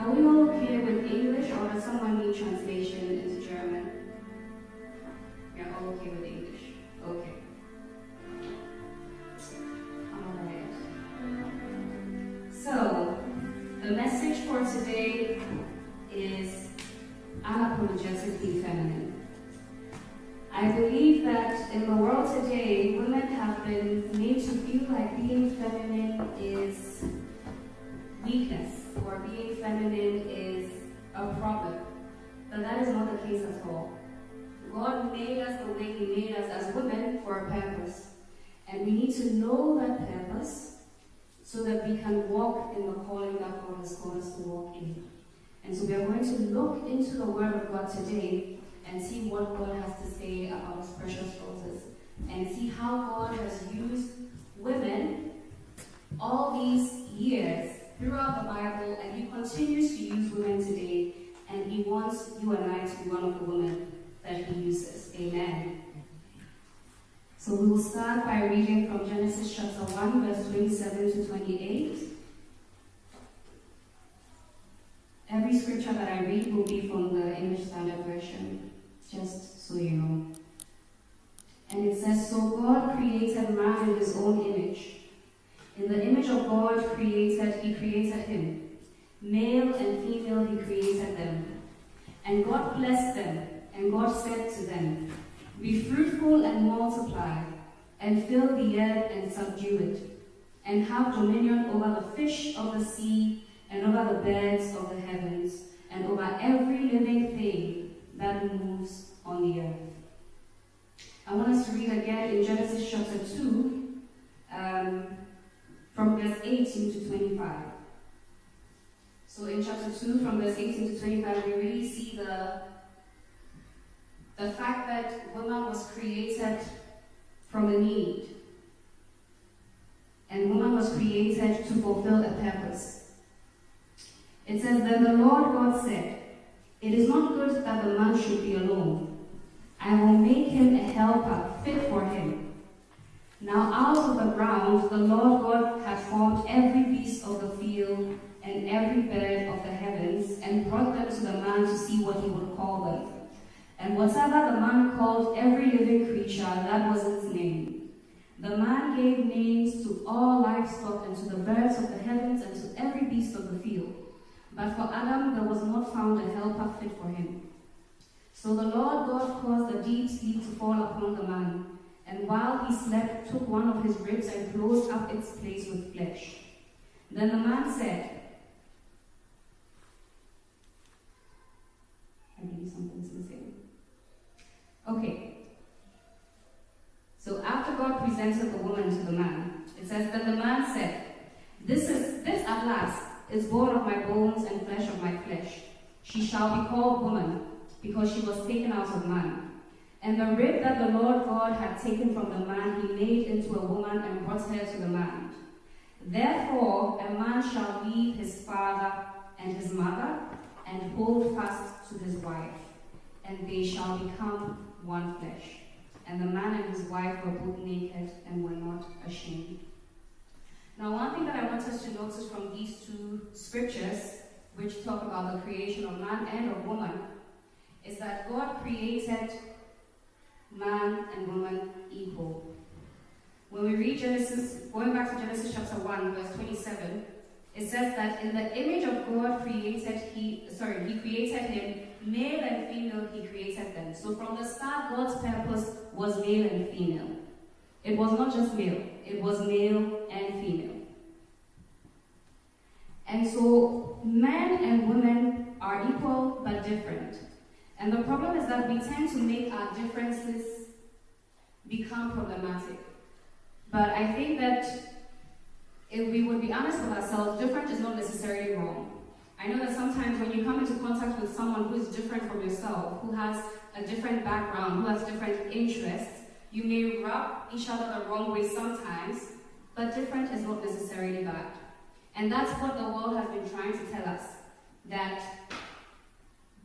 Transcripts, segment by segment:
Are we all okay with English, or does someone need translation into German? You're all okay with English? Okay. Alright. So, the message for today is unapologetically feminine. I believe that in the world today, women have been made to feel like being feminine is weakness, or being feminine is a problem. But that is not the case at all. God made us the way He made us as women for a purpose. And we need to know that purpose so that we can walk in the calling that God has called us to walk in. And so we are going to look into the Word of God today and see what God has to say about His precious daughters, and see how God has used women all these years throughout the Bible, and He continues to use women today, and He wants you and I to be one of the women that He uses. Amen. So we will start by reading from Genesis chapter 1, verse 27 to 28. Every scripture that I read will be from the English Standard Version, just so you know. And it says, "So God created man in His own image. In the image of God He created him. Male and female He created them. And God blessed them, and God said to them, 'Be fruitful and multiply, and fill the earth and subdue it, and have dominion over the fish of the sea, and over the birds of the heavens, and over every living thing that moves on the earth.'" I want us to read again in Genesis chapter 2, from verse 18 to 25. So in chapter 2, from verse 18 to 25, we really see the fact that woman was created from a need. And woman was created to fulfill a purpose. It says, "Then the Lord God said, 'It is not good that the man should be alone. I will make him a helper fit for him.' Now out of the ground the Lord God had formed every beast of the field and every bird of the heavens, and brought them to the man to see what he would call them. And whatever the man called every living creature, that was its name. The man gave names to all livestock, and to the birds of the heavens, and to every beast of the field. But for Adam there was not found a helper fit for him. So the Lord God caused a deep sleep to fall upon the man, and while he slept, took one of his ribs and closed up its place with flesh. Then the man said," I believe something's missing. Okay. So after God presented the woman to the man, it says, "Then the man said, This at last is bone of my bones and flesh of my flesh. She shall be called woman, because she was taken out of man. And the rib that the Lord God had taken from the man He made into a woman and brought her to the man. Therefore a man shall leave his father and his mother, and hold fast to his wife, and they shall become one flesh. And the man and his wife were both naked and were not ashamed." Now, one thing that I want us to notice from these two scriptures, which talk about the creation of man and of woman, is that God created man and woman equal. When we read Genesis, going back to Genesis chapter 1, verse 27, it says that in the image of God He created him, male and female He created them. So from the start, God's purpose was male and female. It was not just male, it was male and female. And so men and women are equal but different. And the problem is that we tend to make our differences become problematic. But I think that if we would be honest with ourselves, different is not necessarily wrong. I know that sometimes when you come into contact with someone who is different from yourself, who has a different background, who has different interests, you may rub each other the wrong way sometimes, but different is not necessarily bad. And that's what the world has been trying to tell us, that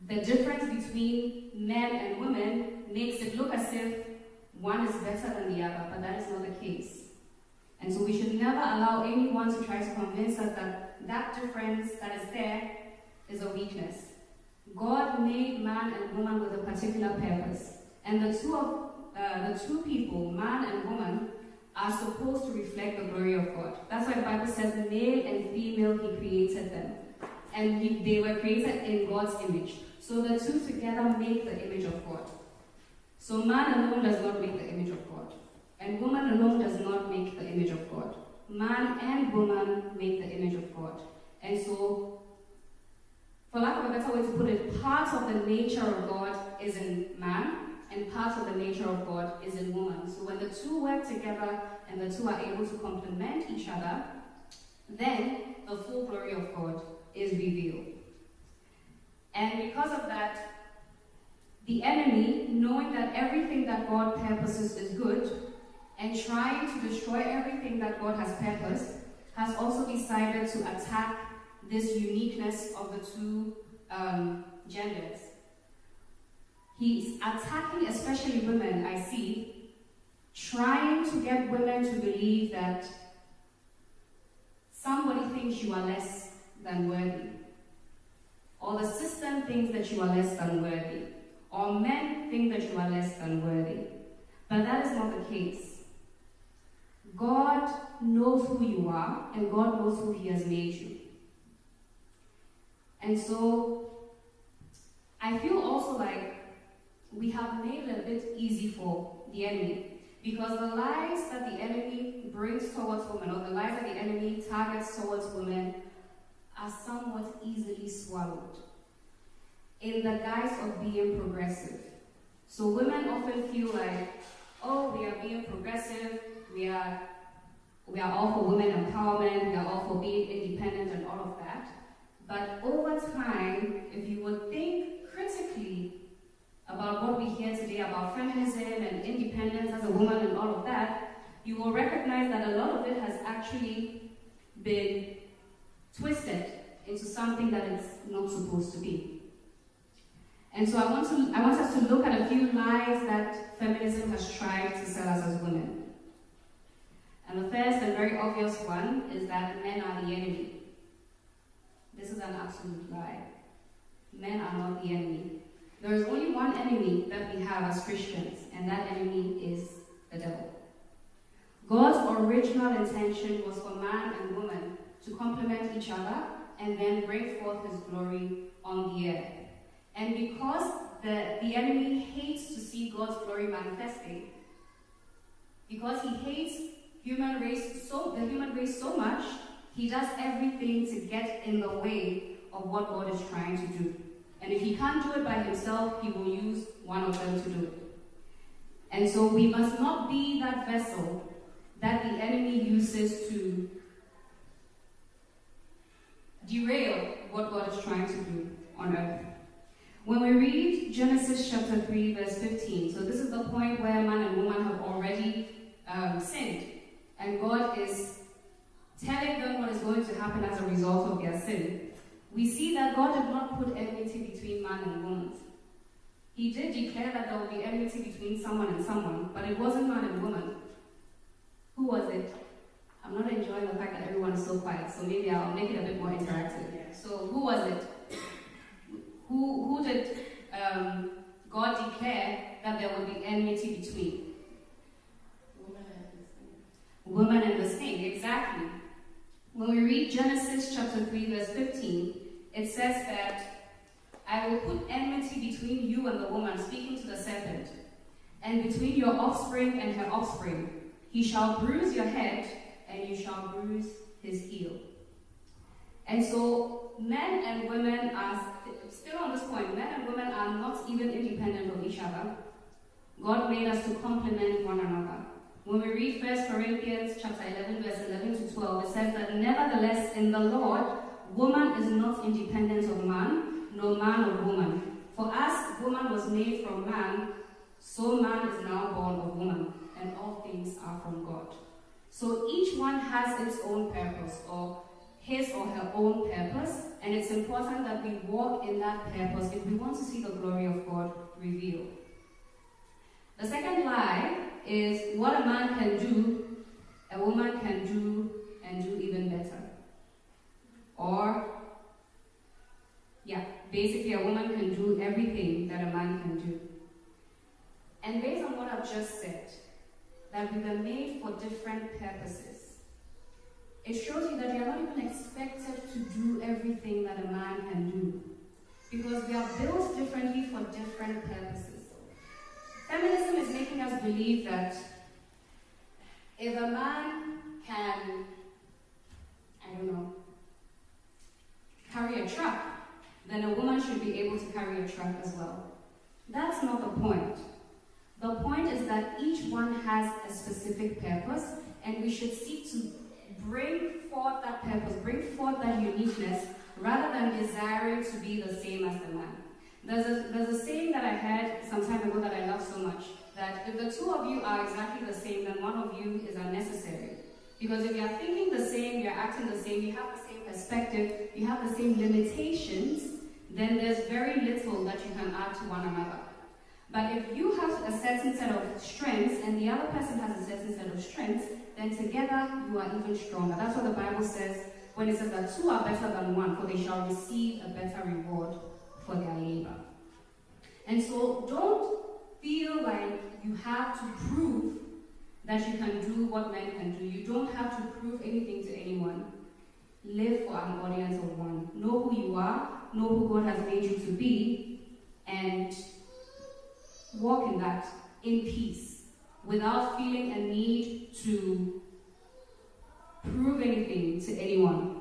the difference between men and women makes it look as if one is better than the other, but that is not the case. And so we should never allow anyone to try to convince us that that difference that is there is a weakness. God made man and woman with a particular purpose. And the two people, man and woman, are supposed to reflect the glory of God. That's why the Bible says male and female He created them. And they were created in God's image. So the two together make the image of God. So man alone does not make the image of God. And woman alone does not make the image of God. Man and woman make the image of God. And so, for lack of a better way to put it, part of the nature of God is in man, and part of the nature of God is in woman. So when the two work together and the two are able to complement each other, then the full glory of God is revealed. And because of that, the enemy, knowing that everything that God purposes is good, and trying to destroy everything that God has purposed, has also decided to attack this uniqueness of the two genders. He's attacking especially women, I see, trying to get women to believe that somebody thinks you are less than worthy, or the system thinks that you are less than worthy, or men think that you are less than worthy. But that is not the case. God knows who you are, and God knows who He has made you. And so, I feel also like we have made it a bit easy for the enemy, because the lies that the enemy brings towards women, or the lies that the enemy targets towards women, are somewhat easily swallowed in the guise of being progressive. So women often feel like, oh, we are being progressive, we are all for women empowerment, we are all for being independent and all of that. But over time, if you would think critically about what we hear today about feminism and independence as a woman and all of that, you will recognize that a lot of it has actually been twisted into something that it's not supposed to be. And so I want us to look at a few lies that feminism has tried to sell us as women. And the first and very obvious one is that men are the enemy. This is an absolute lie. Men are not the enemy. There is only one enemy that we have as Christians, and that enemy is the devil. God's original intention was for man and woman to complement each other and then bring forth His glory on the earth. And because the enemy hates to see God's glory manifesting, because he hates the human race so much, he does everything to get in the way of what God is trying to do. And if he can't do it by himself, he will use one of them to do it. And so we must not be that vessel that the enemy uses to derail what God is trying to do on earth. When we read Genesis chapter 3, verse 15, so this is the point where man and woman have already sinned, and God is telling them what is going to happen as a result of their sin. We see that God did not put enmity between man and woman. He did declare that there will be enmity between someone and someone, but it wasn't man and woman. Who was it? I'm not enjoying the fact that everyone is so quiet, so maybe I'll make it a bit more interactive. So who was it? Who did God declare that there would be enmity between? Woman and the snake, exactly. When we read Genesis chapter 3, verse 15, it says that I will put enmity between you and the woman, speaking to the serpent, and between your offspring and her offspring. He shall bruise your head, and you shall bruise his heel. And so, men and women are still on this point. Men and women are not even independent of each other. God made us to complement one another. When we read 1 Corinthians chapter 11, verse 11 to 12, it says that nevertheless in the Lord, woman is not independent of man, nor man of woman. For as woman was made from man, so man is now born of woman, and all things are from God. So each one has its own purpose, or his or her own purpose, and it's important that we walk in that purpose if we want to see the glory of God revealed. The second lie is what a man can do, a woman can do, and do even better. basically a woman can do everything that a man can do. And based on what I've just said, that we were made for different purposes, it shows you that you are not even expected to do everything that a man can do. Because we are built differently for different purposes. Feminism is making us believe that if a man can, carry a truck, then a woman should be able to carry a truck as well. That's not the point. The point is that each one has a specific purpose, and we should seek to bring forth that purpose, bring forth that uniqueness, rather than desiring to be the same as the man. There's a saying that I heard some time ago that I love so much, that if the two of you are exactly the same, then one of you is unnecessary. Because if you're thinking the same, you're acting the same, you have the same perspective, you have the same limitations, then there's very little that you can add to one another. But if you have a certain set of strengths and the other person has a certain set of strengths, then together you are even stronger. That's what the Bible says when it says that two are better than one, for they shall receive a better reward for their labor. And so don't feel like you have to prove that you can do what men can do. You don't have to prove anything to anyone. Live for an audience of one. Know who you are, know who God has made you to be, and walk in that in peace, without feeling a need to prove anything to anyone.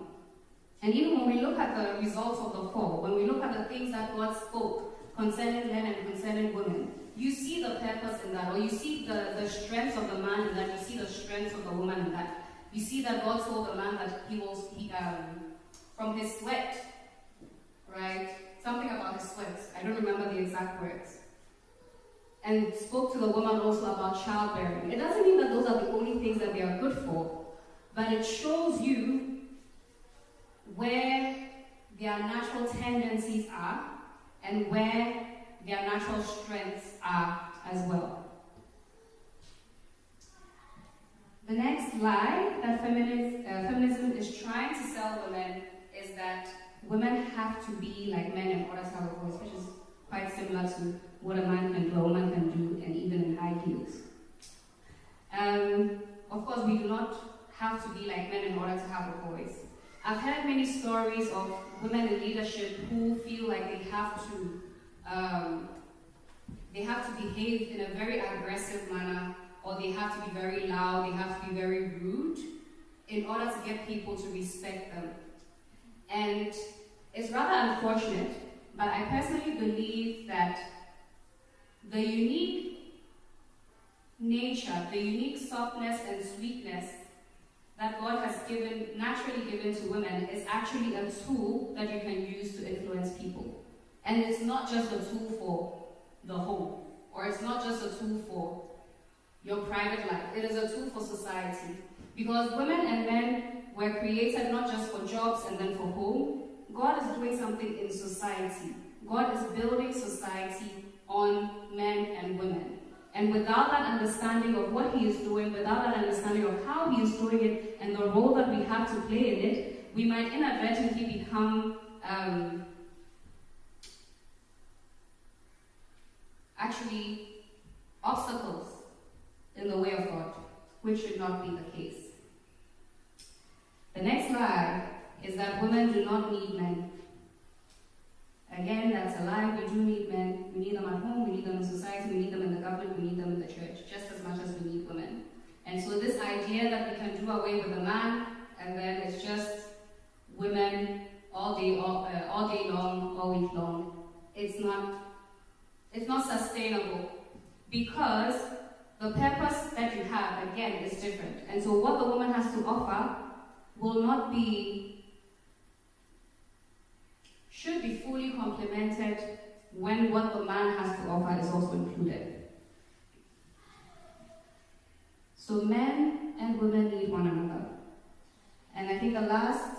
And even when we look at the results of the fall, when we look at the things that God spoke concerning men and concerning women, you see the purpose in that, or you see the strengths of the man in that, you see the strengths of the woman in that. You see that God told the man that he from his sweat, right? Something about his sweat. I don't remember the exact words. And spoke to the woman also about childbearing. It doesn't mean that those are the only things that they are good for, but it shows you where their natural tendencies are and where their natural strengths are as well. The next lie that feminism is trying to sell women is that women have to be like men in order to have a voice, which is quite similar to what a man can do, a woman can do, and even in high heels. Of course, we do not have to be like men in order to have a voice. I've heard many stories of women in leadership who feel like they have to behave in a very aggressive manner, or they have to be very loud, they have to be very rude in order to get people to respect them. And it's rather unfortunate, but I personally believe that the unique nature, the unique softness and sweetness that God has naturally given to women is actually a tool that you can use to influence people. And it's not just a tool for the home, or it's not just a tool for your private life. It is a tool for society. Because women and men were created not just for jobs and then for home. God is doing something in society. God is building society on men and women. And without that understanding of what He is doing, without that understanding of how He is doing it and the role that we have to play in it, we might inadvertently become actually obstacles in the way of God, which should not be the case. The next lie is that women do not need men. Again, that's a lie. We do need men. We need them at home, we need them in society, we need them in the government, we need them in the church, just as much as we need women. And so this idea that we can do away with a man, and then it's just women all day long, all week long, it's not sustainable, because the purpose that you have, again, is different. And so what the woman has to offer should be fully complemented when what the man has to offer is also included. So men and women need one another. And I think the last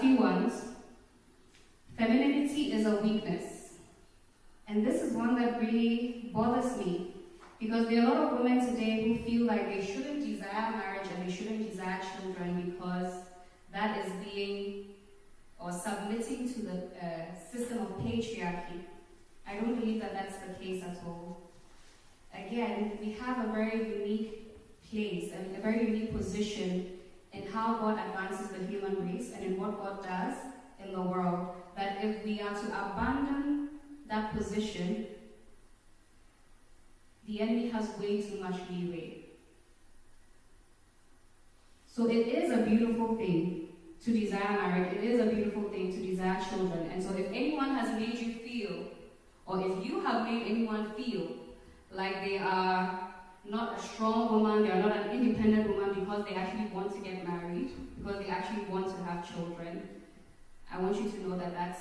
few ones, femininity is a weakness. And this is one that really bothers me, because there are a lot of women today who feel like they shouldn't desire marriage and they shouldn't desire children because that is being, or submitting to the system of patriarchy. I don't believe that that's the case at all. Again, we have a very unique place and a very unique position in how God advances the human race and in what God does in the world. That if we are to abandon that position, the enemy has way too much leeway. So it is a beautiful thing to desire marriage. It is a beautiful thing to desire children. And so if anyone has made you feel, or if you have made anyone feel like they are not a strong woman, they are not an independent woman because they actually want to get married, because they actually want to have children, I want you to know that that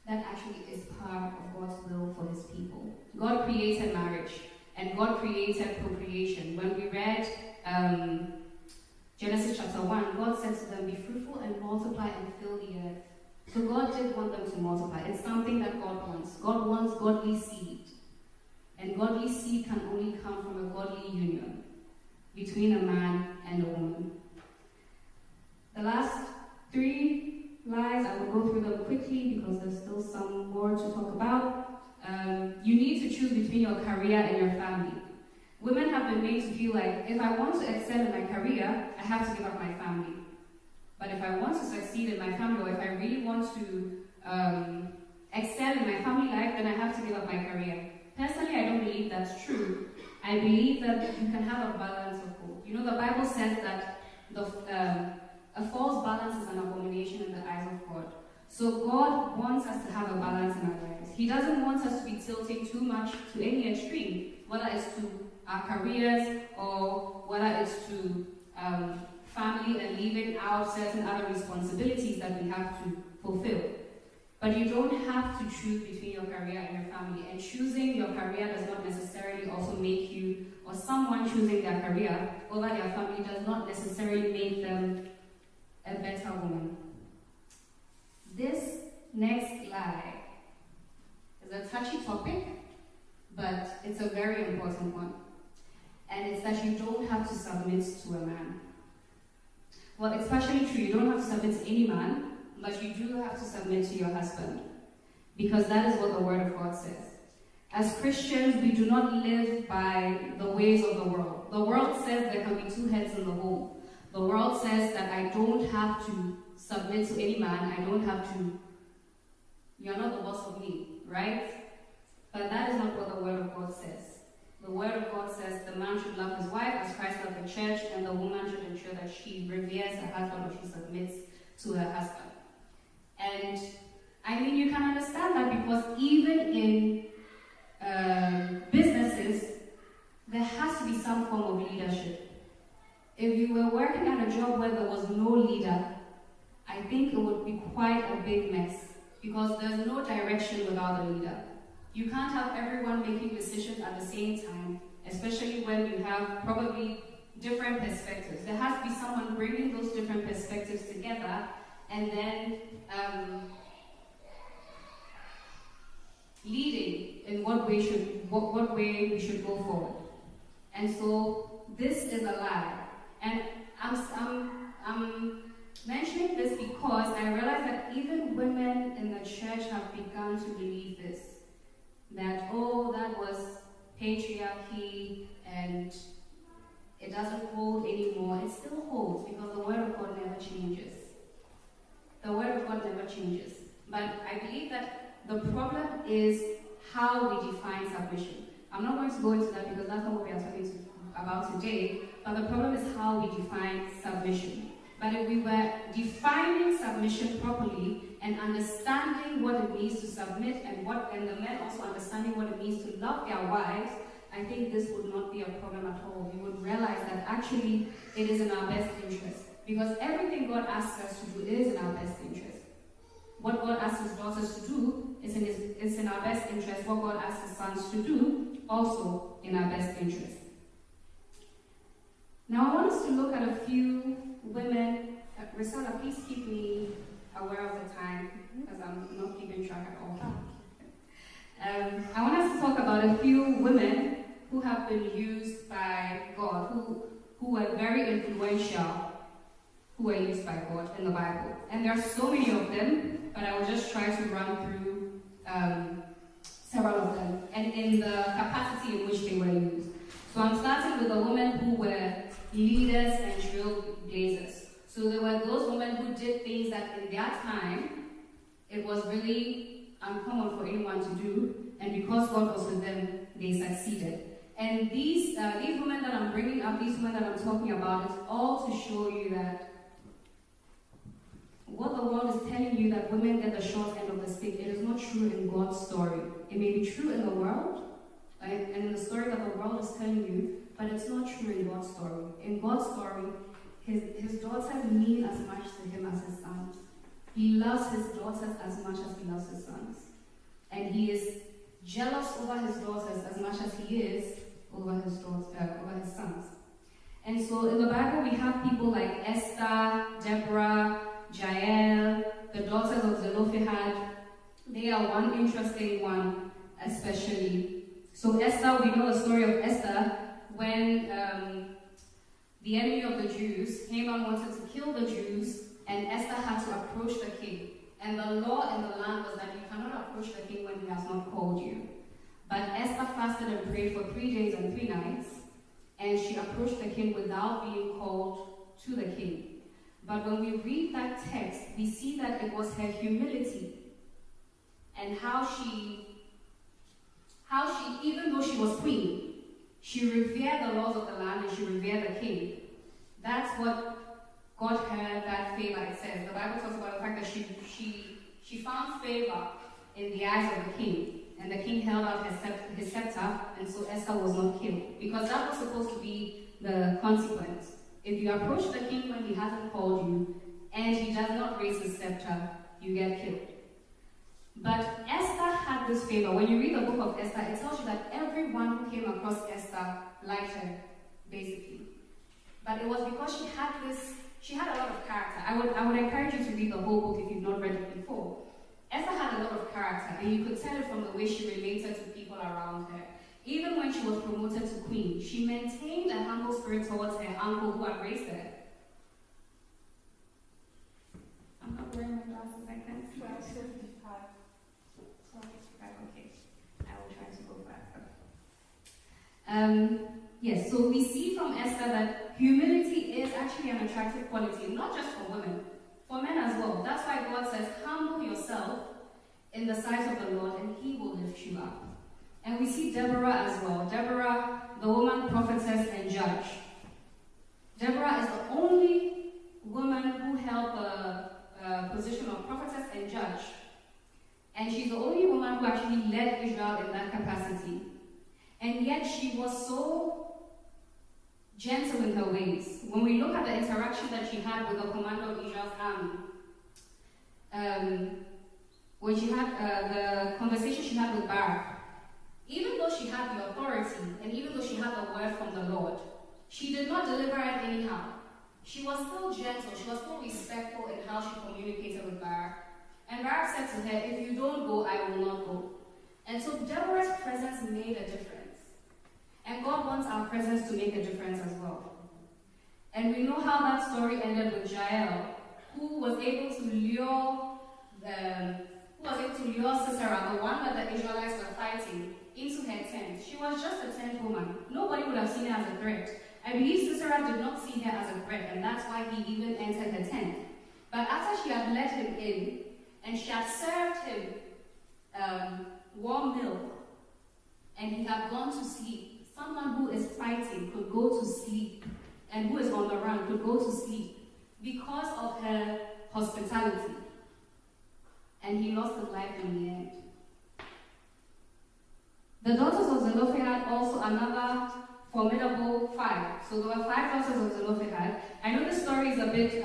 actually is part of God's will for his people. God created marriage and God created procreation. When we read Genesis chapter 1, God said to them, be fruitful and multiply and fill the earth. So God did want them to multiply. It's something that God wants. God wants godly seed. And godly seed can only come from a godly union between a man and a woman. The last 3 lies, I will go through them quickly because there's still some more to talk about. You need to choose between your career and your family. Women have been made to feel like, if I want to excel in my career, I have to give up my family. But if I want to succeed in my family, or if I really want to excel in my family life, then I have to give up my career. Personally, I don't believe that's true. I believe that you can have a balance of both. You know, the Bible says that a false balance is an abomination in the eyes of God. So God wants us to have a balance in our lives. He doesn't want us to be tilting too much to any extreme, whether it's to our careers or whether it's to family and leaving out certain other responsibilities that we have to fulfill. But you don't have to choose between your career and your family. And choosing your career does not necessarily also make you, or someone choosing their career over their family does not necessarily make them a better woman. This next lie is a touchy topic, but it's a very important one. And it's that you don't have to submit to a man. Well, it's partially true. You don't have to submit to any man, but you do have to submit to your husband, because that is what the Word of God says. As Christians, we do not live by the ways of the world. The world says there can be 2 heads in the home. The world says that I don't have to submit to any man. I don't have to. You're not the boss of me, right? But that is not what the Word of God says. The Word of God says the man should love his wife as Christ loved the church, and the woman should ensure that she reveres her husband or she submits to her husband. And I mean, you can understand that because even in businesses, there has to be some form of leadership. If you were working at a job where there was no leader, I think it would be quite a big mess, because there's no direction without a leader. You can't have everyone making decisions at the same time, especially when you have probably different perspectives. There has to be someone bringing those different perspectives together and then leading in what way we should go forward. And so this is a lie. And I'm mentioning this because I realize that even women in the church have begun to believe this. That, oh, that was patriarchy and it doesn't hold anymore. It still holds because the Word of God never changes. The Word of God never changes. But I believe that the problem is how we define submission. I'm not going to go into that because that's not what we are talking about today, but the problem is how we define submission. But if we were defining submission properly and understanding what it means to submit and the men also understanding what it means to love their wives, I think this would not be a problem at all. We would realize that actually it is in our best interest. Because everything God asks us to do is in our best interest. What God asks his daughters to do is in our best interest. What God asks his sons to do, also in our best interest. Now I want us to look at a few women. Risala, please keep me aware of the time, because I'm not keeping track at all. I want us to talk about a few women who have been used by God, who were very influential who were used by God in the Bible. And there are so many of them, but I will just try to run through several of them, and in the capacity in which they were used. So I'm starting with the women who were leaders and trailblazers. So there were those women who did things that in their time, it was really uncommon for anyone to do, and because God was with them, they succeeded. And these women that I'm bringing up, these women that I'm talking about, is all to show you that what the world is telling you, that women get the short end of the stick, it is not true in God's story. It may be true in the world, and in the story that the world is telling you, but it's not true in God's story. In God's story, his daughters mean as much to him as his sons. He loves his daughters as much as he loves his sons. And he is jealous over his daughters as much as he is over his sons. And so in the Bible, we have people like Esther, Deborah, Jael, the daughters of Zelophehad. They are one interesting one, especially. So Esther, we know the story of Esther when the enemy of the Jews, Haman, wanted to kill the Jews, and Esther had to approach the king. And the law in the land was that you cannot approach the king when he has not called you. But Esther fasted and prayed for 3 days and 3 nights, and she approached the king without being called to the king. But when we read that text, we see that it was her humility and how she, even though she was queen, she revered the laws of the land and she revered the king. That's what got her that favor, it says. The Bible talks about the fact that she found favor in the eyes of the king. And the king held out his scepter, and so Esther was not killed. Because that was supposed to be the consequence. If you approach the king when he hasn't called you, and he does not raise his scepter, you get killed. But Esther had this favor. When you read the book of Esther, it tells you that everyone who came across Esther liked her, basically. But it was because she had a lot of character. I would encourage you to read the whole book if you've not read it before. Esther had a lot of character, and you could tell it from the way she related to people around her. Even when she was promoted to queen, she maintained a humble spirit towards her uncle who had raised her. I'm not wearing my glasses, I can't see. 12:55. Okay. I will try to go faster. Yes, so we see from Esther that humility is actually an attractive quality, not just for women, for men as well. That's why God says, humble yourself in the sight of the Lord, and he will lift you up. And we see Deborah as well. Deborah, the woman prophetess and judge. Deborah is the only woman who held the position of prophetess and judge. And she's the only woman who actually led Israel in that capacity. And yet she was so gentle in her ways. When we look at the interaction that she had with the commander of Israel's army, when she had the conversation she had with Barak, even though she had the authority, and even though she had the word from the Lord, she did not deliver it anyhow. She was still gentle, she was still respectful in how she communicated with Barak. And Barak said to her, if you don't go, I will not go. And so Deborah's presence made a difference. And God wants our presence to make a difference as well. And we know how that story ended with Jael, who was able to lure Sisera, the one that the Israelites were fighting, into her tent. She was just a tent woman. Nobody would have seen her as a threat. I believe Sisera did not see her as a threat, and that's why he even entered her tent. But after she had let him in, and she had served him warm milk, and he had gone to sleep, someone who is fighting could go to sleep, and who is on the run could go to sleep because of her hospitality. And he lost his life in the end. The daughters of Zelophehad, also another formidable 5. So there were 5 daughters of Zelophehad. I know the story is a bit,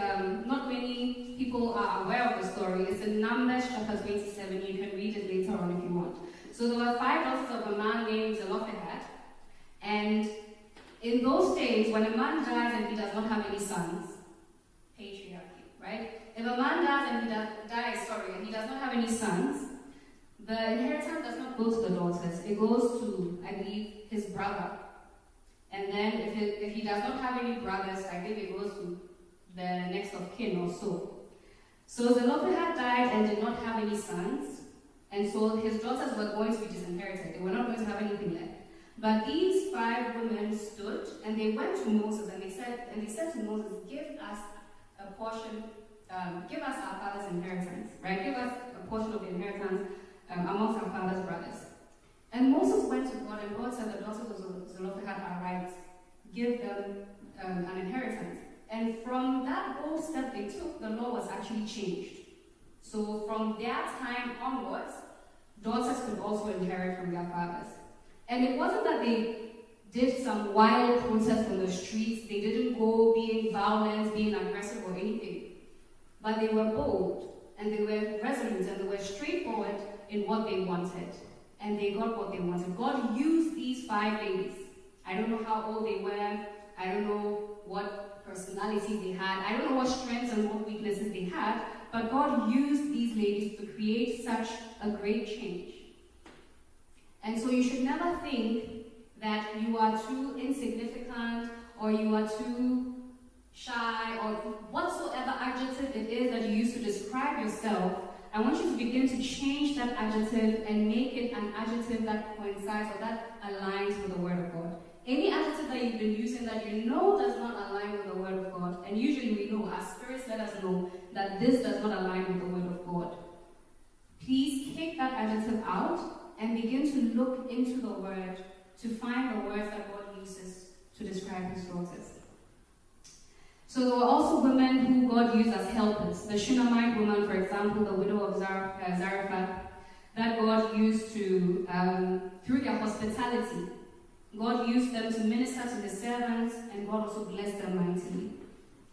not many people are aware of the story. It's in Numbers chapter 27. You can read it later on if you want. So there were 5 daughters of a man named Zelophehad. And in those days, when a man dies and he does not have any sons, patriarchy, right? If a man dies and he does not have any sons, the inheritance does not go to the daughters. It goes to, I believe, his brother. And then if he does not have any brothers, I think it goes to the next of of kin or so. So Zelophehad died and did not have any sons, and so his daughters were going to be disinherited. They were not going to have anything left. But these 5 women stood and they went to Moses and they said to Moses, give us a portion, give us our father's inheritance, right? Give us a portion of the inheritance amongst our father's brothers. And Moses went to God, and God said, the daughters of Zelophehad are right. Give them an inheritance. And from that bold step they took, the law was actually changed. So from that time onwards, daughters could also inherit from their fathers. And it wasn't that they did some wild protest on the streets. They didn't go being violent, being aggressive or anything. But they were bold, and they were resolute, and they were straightforward in what they wanted. And they got what they wanted. God used these 5 ladies. I don't know how old they were. I don't know what personalities they had. I don't know what strengths and what weaknesses they had. But God used these ladies to create such a great change. And so you should never think that you are too insignificant or you are too shy or whatsoever adjective it is that you use to describe yourself. I want you to begin to change that adjective and make it an adjective that coincides or that aligns with the Word of God. Any adjective that you've been using that you know does not align with the Word of God, and usually we know, our spirits let us know that this does not align with the Word of God. Please kick that adjective out and begin to look into the Word to find the words that God uses to describe His daughters. So there were also women who God used as helpers. The Shunammite woman, for example, the widow of Zarephath, that God used to, through their hospitality, God used them to minister to His servants, and God also blessed them mightily.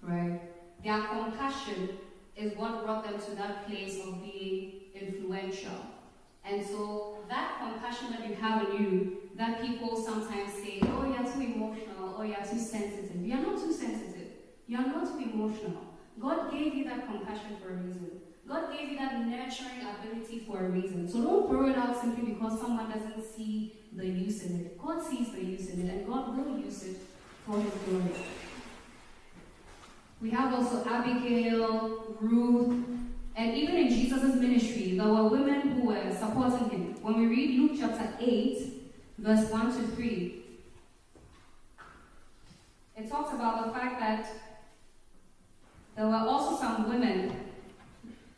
Right? Their compassion is what brought them to that place of being influential. And so that compassion that you have in you, that people sometimes say, oh, you're too emotional, or you're too sensitive. You're not too sensitive. You're not too emotional. God gave you that compassion for a reason. God gave you that nurturing ability for a reason. So don't throw it out simply because someone doesn't see the use in it. God sees the use in it, and God will use it for His glory. We have also Abigail, Ruth, and even in Jesus' ministry, there were women who were supporting Him. When we read Luke chapter 8, verse 1 to 3, it talks about the fact that there were also some women,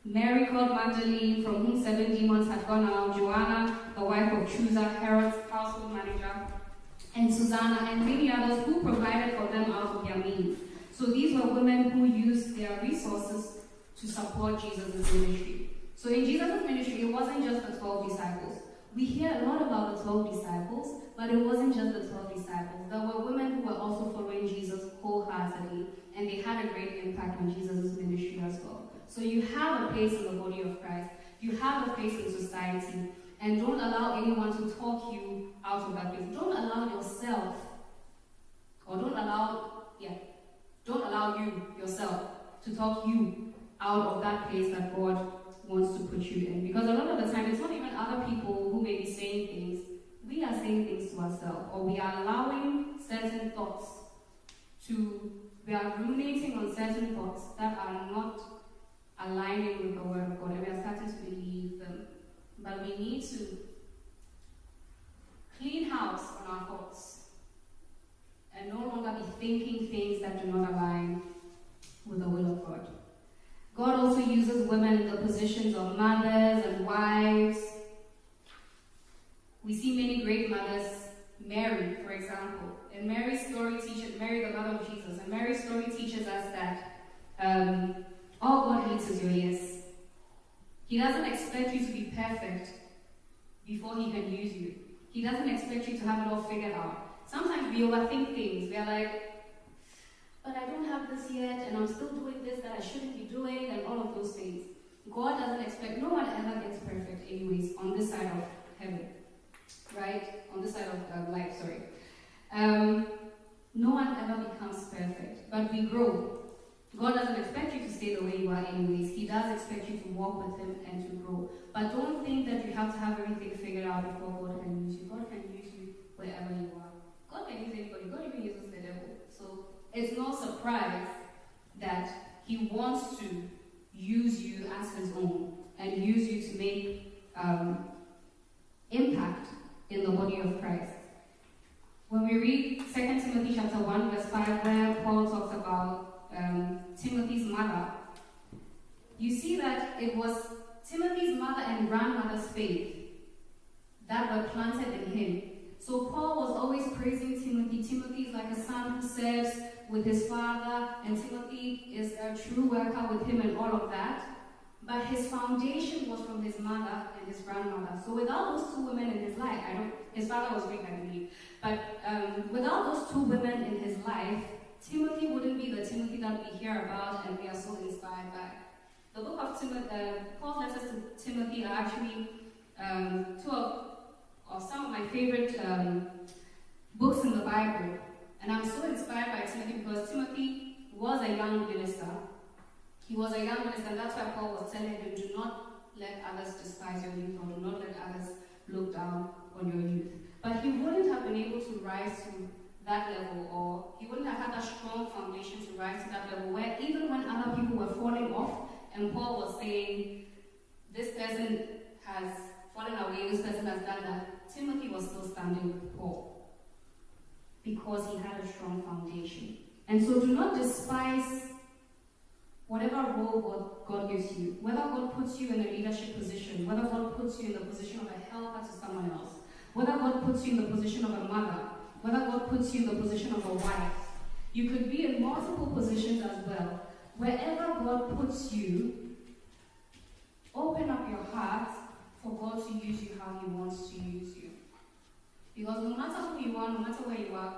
Mary called Magdalene, from whom 7 demons had gone out, Joanna, the wife of Chuza, Herod's household manager, and Susanna, and many others who provided for them out of their means. So these were women who used their resources to support Jesus' ministry. So in Jesus' ministry, it wasn't just the 12 disciples. We hear a lot about the 12 disciples, but it wasn't just the 12 disciples. There were women who were also following Jesus wholeheartedly, and they had a great impact on Jesus' ministry as well. So you have a place in the body of Christ. You have a place in society, and don't allow anyone to talk you out of that place. Don't allow yourself, or don't allow you yourself to talk you out of that place that God wants to put you in. Because a lot of the time, it's not even other people who may be saying things. We are saying things to ourselves, or we are allowing certain thoughts we are ruminating on certain thoughts that are not aligning with the Word of God, and we are starting to believe them. But we need to clean house on our thoughts and no longer be thinking things that do not align with the will of God. God also uses women in the positions of mothers and wives. We see many great mothers. Mary, for example. And Mary's story teaches, Mary, the mother of Jesus, and Mary's story teaches us that all God needs is your yes. He doesn't expect you to be perfect before He can use you. He doesn't expect you to have it all figured out. Sometimes we overthink things. We are like, but I don't have this yet, and I'm still doing this that I shouldn't be doing, and all of those things. God doesn't expect, no one ever gets perfect anyways on this side of heaven. Right? On this side of life, sorry. No one ever becomes perfect, but we grow. God doesn't expect you to stay the way you are anyways. He does expect you to walk with Him and to grow. But don't think that you have to have everything figured out before God can use you. God can use you wherever you are. God can use anybody. God even uses the devil. So it's no surprise that he wants to use you as his own and use you to make impact in the body of Christ. When we read 2 Timothy chapter 1 verse 5, where Paul talks about Timothy's mother, you see that it was Timothy's mother and grandmother's faith that were planted in him. So Paul was always praising Timothy. Timothy is like a son who serves with his father, and Timothy is a true worker with him and all of that. But his foundation was from his mother and his grandmother. So without those two women in his life, his father was Greek, I believe, but without those two women in his life, Timothy wouldn't be the Timothy that we hear about and we are so inspired by. The book of Paul's letters to Timothy are actually two of some of my favorite books in the Bible. And I'm so inspired by Timothy because Timothy was a young minister. He was a young minister, and that's why Paul was telling him, do not let others despise your youth, or do not let others look down on your youth. But he wouldn't have been able to rise to that level, or he wouldn't have had that strong foundation to rise to that level, where even when other people were falling off, and Paul was saying, this person has fallen away, this person has done that, Timothy was still standing with Paul because he had a strong foundation. And so do not despise whatever role God gives you, whether God puts you in a leadership position, whether God puts you in the position of a helper to someone else, whether God puts you in the position of a mother, whether God puts you in the position of a wife. You could be in multiple positions as well. Wherever God puts you, open up your heart for God to use you how He wants to use you. Because no matter who you are, no matter where you are,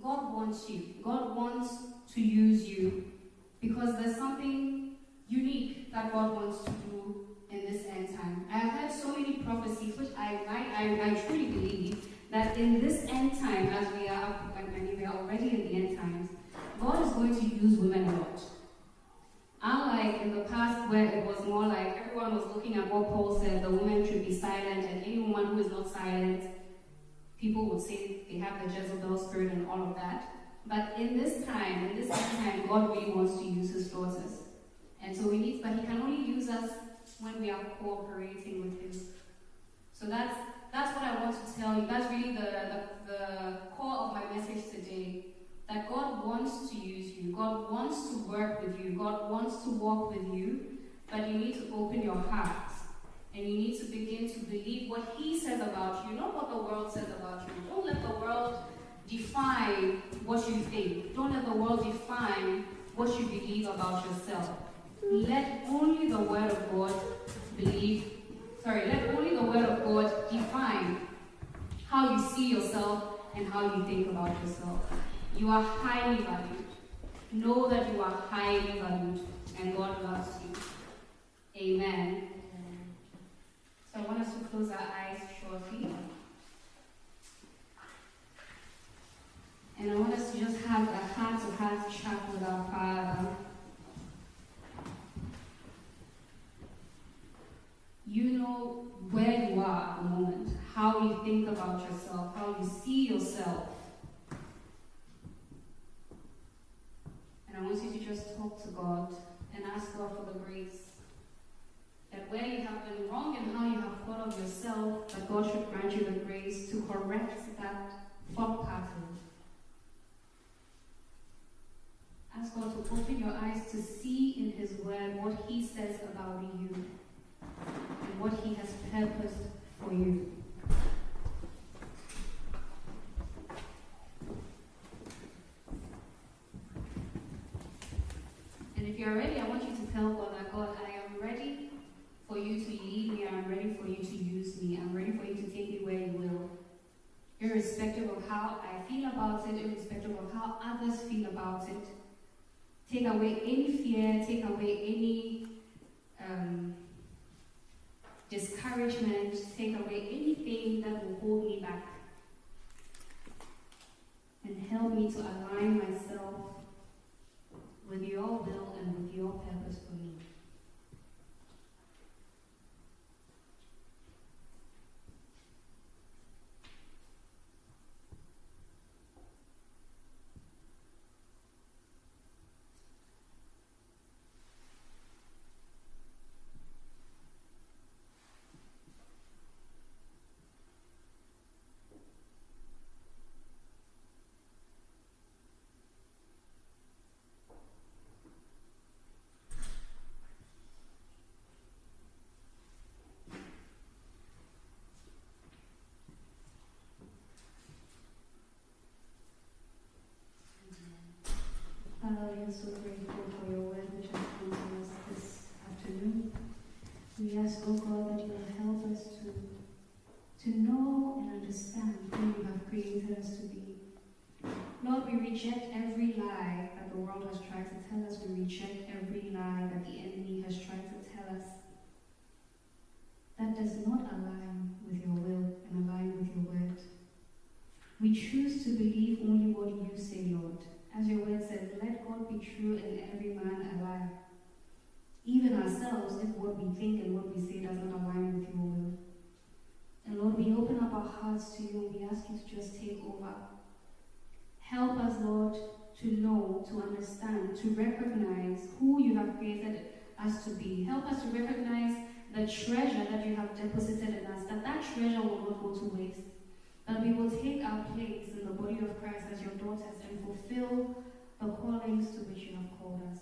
God wants you. God wants to use you because there's something unique that God wants to do in this end time. I have heard so many prophecies, which I truly believe that in this end time, as we are already in the end times, God is going to use women a lot. Unlike in the past where it was more like everyone was looking at what Paul said, the woman should be silent, and any woman who is not silent, people would say they have the Jezebel spirit and all of that. But in this time, God really wants to use His daughters. And so but He can only use us when we are cooperating with Him. So that's what I want to tell you. That's really the core of my message today. That God wants to use you. God wants to work with you. God wants to walk with you. But you need to open your heart. And you need to begin to believe what He says about you, not what the world says about you. Don't let the world define what you think. Don't let the world define what you believe about yourself. Let only the Word of God let only the Word of God define how you see yourself and how you think about yourself. You are highly valued. Know that you are highly valued and God loves you. Amen. So I want us to close our eyes shortly. And I want us to just have a heart-to-heart chat with our Father. You know where you are at the moment, how you think about yourself, how you see yourself. And I want you to just talk to God and ask God for the grace. That where you have been wrong and how you have thought of yourself, that God should grant you the grace to correct that thought pattern. Ask God to open your eyes to see in His Word what He says about you and what He has purposed for you. And if you're ready, I want you to tell God that, God, I am ready for you to lead me. I'm ready for you to use me. I'm ready for you to take me where you will. Irrespective of how I feel about it, irrespective of how others feel about it. Take away any fear, take away any discouragement, take away anything that will hold me back. And help me to align myself with your will and with your purpose for me. us to be. Lord, we reject every lie that the world has tried to tell us. We reject every lie that the enemy has tried to tell us that does not align with your will and align with your word. We choose to believe only what you say, Lord. As your word says, let God be true and every man a lie. Even ourselves, if what we think and what we say does not align with your will. And Lord, we open up our hearts to you and we ask you to just take over. Help us, Lord, to know, to understand, to recognize who you have created us to be. Help us to recognize the treasure that you have deposited in us, that treasure will not go to waste. That we will take our place in the body of Christ as your daughters and fulfill the callings to which you have called us.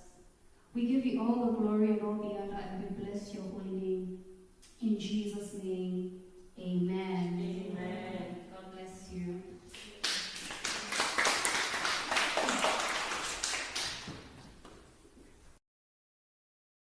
We give you all the glory and all the honor, and we bless your holy name. In Jesus' name, amen.